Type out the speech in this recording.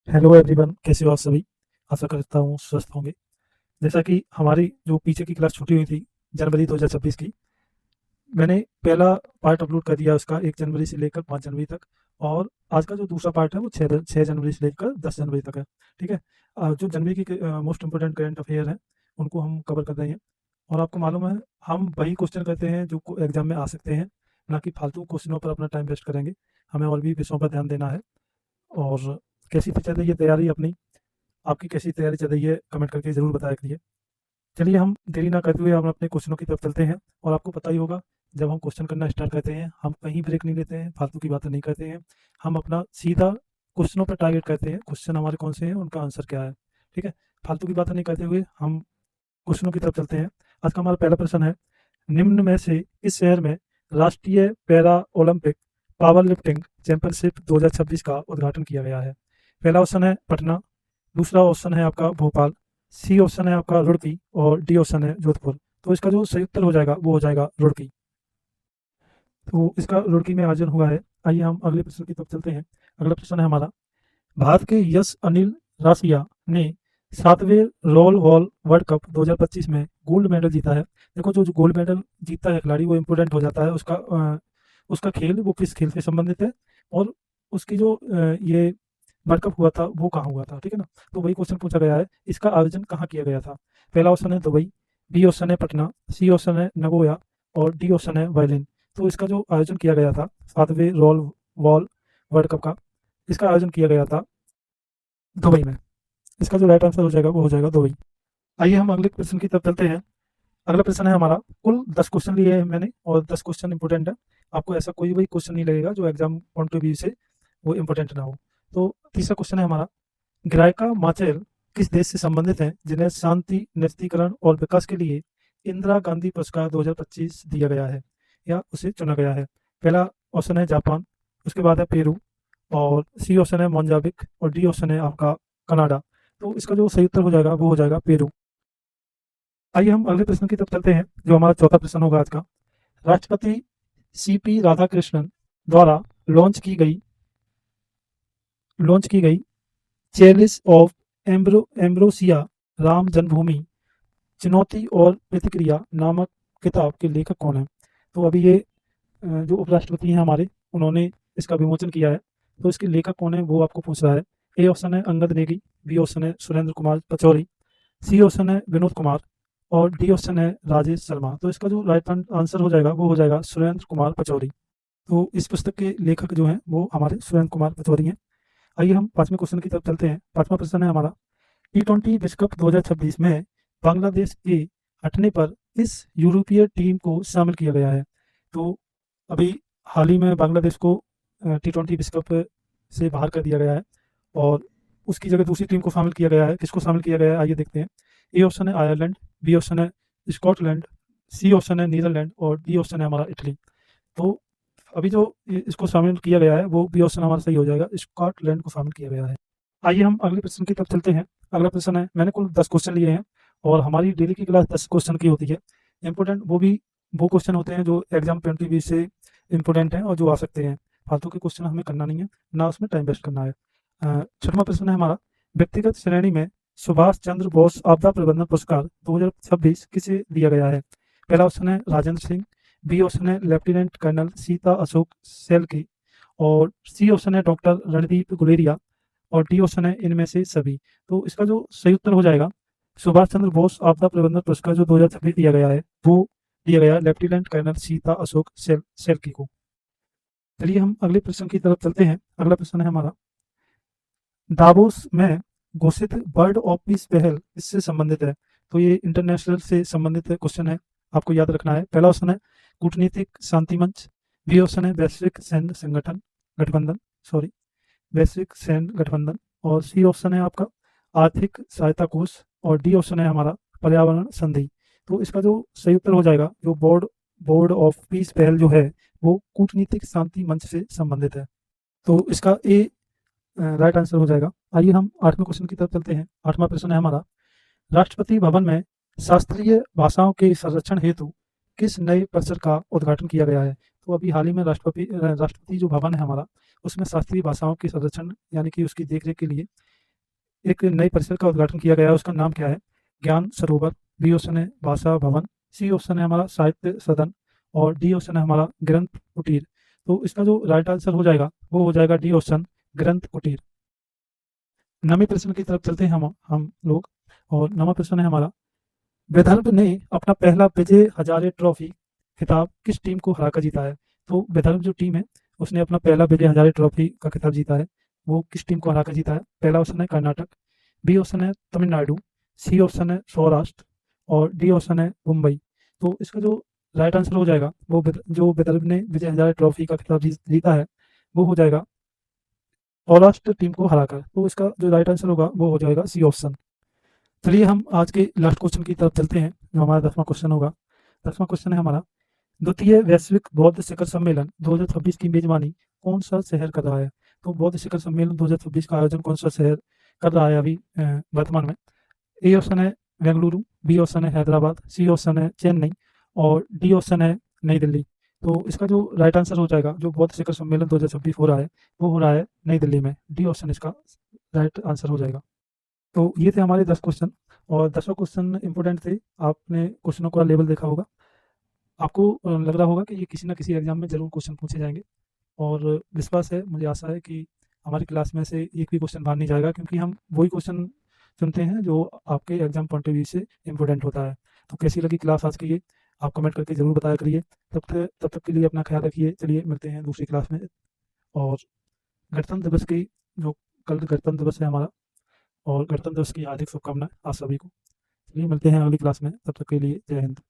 Hello everyone, कैसे हो आप सभी। आशा करता हूँ स्वस्थ होंगे। जैसा कि हमारी जो पीछे की क्लास छुट्टी हुई थी जनवरी 2026 की, मैंने पहला पार्ट अपलोड कर दिया उसका 1 जनवरी से लेकर 5 जनवरी तक। और आज का जो दूसरा पार्ट है वो 6 जनवरी से लेकर 10 जनवरी तक है। ठीक है। जो जनवरी की मोस्ट इंपोर्टेंट करंट अफेयर हैं उनको हम कवर कर रहे हैं। और आपको मालूम है, हम वही क्वेश्चन करते हैं जो एग्जाम में आ सकते हैं, ना कि फालतू क्वेश्चनों पर अपना टाइम वेस्ट करेंगे। हमें और भी विषयों पर ध्यान देना है। और कैसी चल रही है तैयारी अपनी? आपकी कैसी तैयारी चल रही है, कमेंट करके ज़रूर बताया करिए। चलिए हम देरी ना करते हुए हम अपने क्वेश्चनों की तरफ चलते हैं। और आपको पता ही होगा, जब हम क्वेश्चन करना स्टार्ट करते हैं हम कहीं ब्रेक नहीं लेते हैं, फालतू की बातें नहीं करते हैं। हम अपना सीधा क्वेश्चनों पर टारगेट करते हैं, क्वेश्चन हमारे कौन से हैं, उनका आंसर क्या है। ठीक है। फालतू की बातें नहीं करते हुए हम क्वेश्चनों की तरफ चलते हैं। आज का हमारा पहला प्रश्न है, निम्न में से इस शहर में राष्ट्रीय para Olympic power lifting championship 2026 का उद्घाटन किया गया है? पहला ऑप्शन है पटना, दूसरा ऑप्शन है आपका भोपाल, सी ऑप्शन है आपका रुड़की और डी ऑप्शन है जोधपुर। तो इसका जो सही उत्तर हो जाएगा वो हो जाएगा रुड़की। तो इसका रुड़की में आयोजन हुआ है। आइए हम अगले प्रश्न की तरफ चलते हैं। अगला प्रश्न है हमारा, भारत के यश अनिल रासिया ने 7वें रोल बॉल वर्ल्ड कप 2025 में गोल्ड मेडल जीता है। देखो, जो गोल्ड मेडल जीतता है खिलाड़ी वो इम्पोर्टेंट हो जाता है। उसका खेल वो किस खेल से संबंधित है, और उसकी जो ये वर्ल्ड कप हुआ था वो कहाँ हुआ था। ठीक है ना। तो वही क्वेश्चन पूछा गया है, इसका आयोजन कहाँ किया गया था। पहला ऑप्शन है दुबई, बी ऑप्शन है पटना, सी ऑप्शन है नगोया और डी ऑप्शन है बर्लिन। तो इसका जो आयोजन किया गया था 7वें रोल बॉल वर्ल्ड कप का, इसका आयोजन किया गया था दुबई में। इसका जो राइट आंसर हो जाएगा वो हो जाएगा दुबई। आइए हम अगले प्रश्न की तरफ चलते हैं। अगला प्रश्न है हमारा, कुल 10 क्वेश्चन लिए हैं मैंने और 10 क्वेश्चन इंपॉर्टेंट है। आपको ऐसा कोई भी क्वेश्चन नहीं लगेगा जो एग्जाम पॉइंट ऑफ व्यू से वो इंपॉर्टेंट ना हो। तो तीसरा क्वेश्चन है हमारा, ग्रायका माचेल किस देश से संबंधित हैं जिन्हें शांति, निरस्त्रीकरण और विकास के लिए इंदिरा गांधी पुरस्कार 2025 दिया गया है या उसे चुना गया है? पहला ऑप्शन है जापान, उसके बाद है पेरू, और सी ऑप्शन है मोजाम्बिक और डी ऑप्शन है आपका कनाडा। तो इसका जो सही उत्तर हो जाएगा वो हो जाएगा पेरू। आइए हम अगले प्रश्न की तरफ चलते हैं, जो हमारा चौथा प्रश्न होगा आज का। राष्ट्रपति सीपी राधाकृष्णन द्वारा लॉन्च की गई लॉन्च की गई चेरिस ऑफ एम्ब्रोसिया राम जन्मभूमि चुनौती और प्रतिक्रिया नामक किताब के लेखक कौन है? तो अभी ये जो उपराष्ट्रपति हैं हमारे, उन्होंने इसका विमोचन किया है। तो इसके लेखक कौन है वो आपको पूछ रहा है। ए ऑप्शन है अंगद नेगी, बी ऑप्शन है सुरेंद्र कुमार पचौरी, सी ऑप्शन है विनोद कुमार और डी ऑप्शन है राजेश शर्मा। तो इसका जो राइट आंसर हो जाएगा वो हो जाएगा सुरेंद्र कुमार पचौरी। तो इस पुस्तक के लेखक जो हैं वो हमारे सुरेंद्र कुमार पचौरी हैं। आइए हम पांचवें क्वेश्चन की तरफ चलते हैं। पांचवा प्रश्न है हमारा, टी20 विश्व कप 2026 में बांग्लादेश के हटने पर किस यूरोपीय टीम को शामिल किया गया है? तो अभी हाल ही में बांग्लादेश को टी20 विश्व कप से बाहर कर दिया गया है, और उसकी जगह दूसरी टीम को शामिल किया गया है। किसको शामिल किया गया है आइए देखते हैं। ए ऑप्शन है आयरलैंड, बी ऑप्शन है स्कॉटलैंड, सी ऑप्शन है नीदरलैंड और डी ऑप्शन है हमारा इटली। तो अभी जो इसको शामिल किया गया है वो बी ऑप्शन हमारा सही हो जाएगा, स्कॉटलैंड को शामिल किया गया है। आइए हम अगले प्रश्न की तरफ चलते हैं। अगला प्रश्न है, मैंने कुल 10 क्वेश्चन लिए हैं और हमारी डेली की क्लास 10 क्वेश्चन की होती है। इंपॉर्टेंट वो क्वेश्चन होते हैं जो एग्जाम पॉइंट ऑफ व्यू से इंपॉर्टेंट हैं और जो आ सकते हैं। फालतू के क्वेश्चन हमें करना नहीं है, ना उसमें टाइम वेस्ट करना है। छठवां प्रश्न है हमारा, व्यक्तिगत श्रेणी में सुभाष चंद्र बोस आपदा प्रबंधन पुरस्कार 2026 किसे दिया गया है? पहला ऑप्शन है राजेंद्र सिंह, बी ऑप्शन है लेफ्टिनेंट कर्नल सीता अशोक सैल्के और सी ऑप्शन है डॉक्टर रणदीप गुलेरिया और डी ऑप्शन है इनमें से सभी। तो इसका जो सही उत्तर हो जाएगा, सुभाष चंद्र बोस आपदा प्रबंधन पुरस्कार जो 2026 दिया गया है वो दिया गया लेफ्टिनेंट कर्नल सीता अशोक सैल्के को। चलिए हम अगले प्रश्न की तरफ चलते हैं। अगला प्रश्न है हमारा, दावोस में घोषित बर्ड ऑफ पीस पहल इससे संबंधित है? तो ये इंटरनेशनल से संबंधित क्वेश्चन है, आपको याद रखना है। पहला ऑप्शन है कूटनीतिक शांति मंच, बी ऑप्शन है वैश्विक सैन्य संगठन गठबंधन सॉरी वैश्विक सैन्य गठबंधन और सी ऑप्शन है आपका आर्थिक सहायता कोष और डी ऑप्शन है हमारा पर्यावरण संधि। तो इसका जो सही उत्तर हो जाएगा, जो बोर्ड बोर्ड ऑफ पीस पहल जो है वो कूटनीतिक शांति मंच से संबंधित है। तो इसका ए राइट आंसर हो जाएगा। आइए हम आठवें क्वेश्चन की तरफ चलते हैं। आठवां प्रश्न है हमारा, राष्ट्रपति भवन में शास्त्रीय भाषाओं के संरक्षण हेतु किस नए परिसर का उद्घाटन किया गया है? तो अभी हाल ही में राष्ट्रपति जो भवन है हमारा, उसमें शास्त्रीय भाषाओं के संरक्षण यानी कि उसकी देखरेख के लिए एक नए परिसर का उद्घाटन किया गया है, उसका नाम क्या है? ज्ञान सरोवर, बी ऑप्शन है भाषा भवन, सी ऑप्शन है हमारा साहित्य सदन और डी ऑप्शन है हमारा ग्रंथ कुटीर। तो इसका जो राइट आंसर हो जाएगा वो हो जाएगा डी ऑप्शन ग्रंथ कुटीर। नवे प्रश्न की तरफ चलते हैं हम लोग। और नवा प्रश्न है हमारा, विदर्भ ने अपना पहला विजय हजारे ट्रॉफी खिताब किस टीम को हराकर जीता है? तो विदर्भ जो टीम है उसने अपना पहला विजय हजारे ट्रॉफी का खिताब जीता है, वो किस टीम को हराकर जीता है? पहला ऑप्शन है कर्नाटक, बी ऑप्शन है तमिलनाडु, सी ऑप्शन है सौराष्ट्र और डी ऑप्शन है मुंबई। तो इसका जो राइट आंसर हो जाएगा वो जो विदर्भ ने विजय हजारे ट्रॉफी का खिताब जीता है वो हो जाएगा सौराष्ट्र टीम को हराकर। तो इसका जो राइट आंसर होगा वो हो जाएगा सी ऑप्शन। चलिए हम आज के लास्ट क्वेश्चन की तरफ चलते हैं, जो हमारा 10वां क्वेश्चन होगा। 10वां क्वेश्चन है हमारा, द्वितीय वैश्विक बौद्ध शिखर सम्मेलन 2026 की मेजबानी कौन सा शहर कर रहा है? तो बौद्ध शिखर सम्मेलन 2026 का आयोजन कौन सा शहर कर रहा है अभी वर्तमान में? ए ऑप्शन है बेंगलुरु, बी ऑप्शन है हैदराबाद, सी ऑप्शन है चेन्नई और डी ऑप्शन है नई दिल्ली। तो इसका जो राइट आंसर हो जाएगा, जो बौद्ध शिखर सम्मेलन 2026 हो रहा है वो हो रहा है नई दिल्ली में। डी ऑप्शन इसका राइट आंसर हो जाएगा। तो ये थे हमारे 10 क्वेश्चन और 10वां क्वेश्चन इंपॉर्टेंट थे। आपने क्वेश्चनों का लेवल देखा होगा, आपको लग रहा होगा कि ये किसी ना किसी एग्जाम में ज़रूर क्वेश्चन पूछे जाएंगे। और विश्वास है, मुझे आशा है कि हमारी क्लास में से एक भी क्वेश्चन बाहर नहीं जाएगा, क्योंकि हम वही क्वेश्चन चुनते हैं जो आपके एग्जाम पॉइंट ऑफ व्यू से इंपॉर्टेंट होता है। तो कैसी लगी क्लास आज की ये आप कमेंट करके ज़रूर बताया करिए। तब तक के लिए अपना ख्याल रखिए। चलिए मिलते हैं दूसरी क्लास में। और गणतंत्र दिवस की जो कल गणतंत्र दिवस है हमारा, और गणतंत्र दिवस की हार्दिक शुभकामनाएं आप सभी को। चलिए मिलते हैं अगली क्लास में, तब तक के लिए जय हिंद।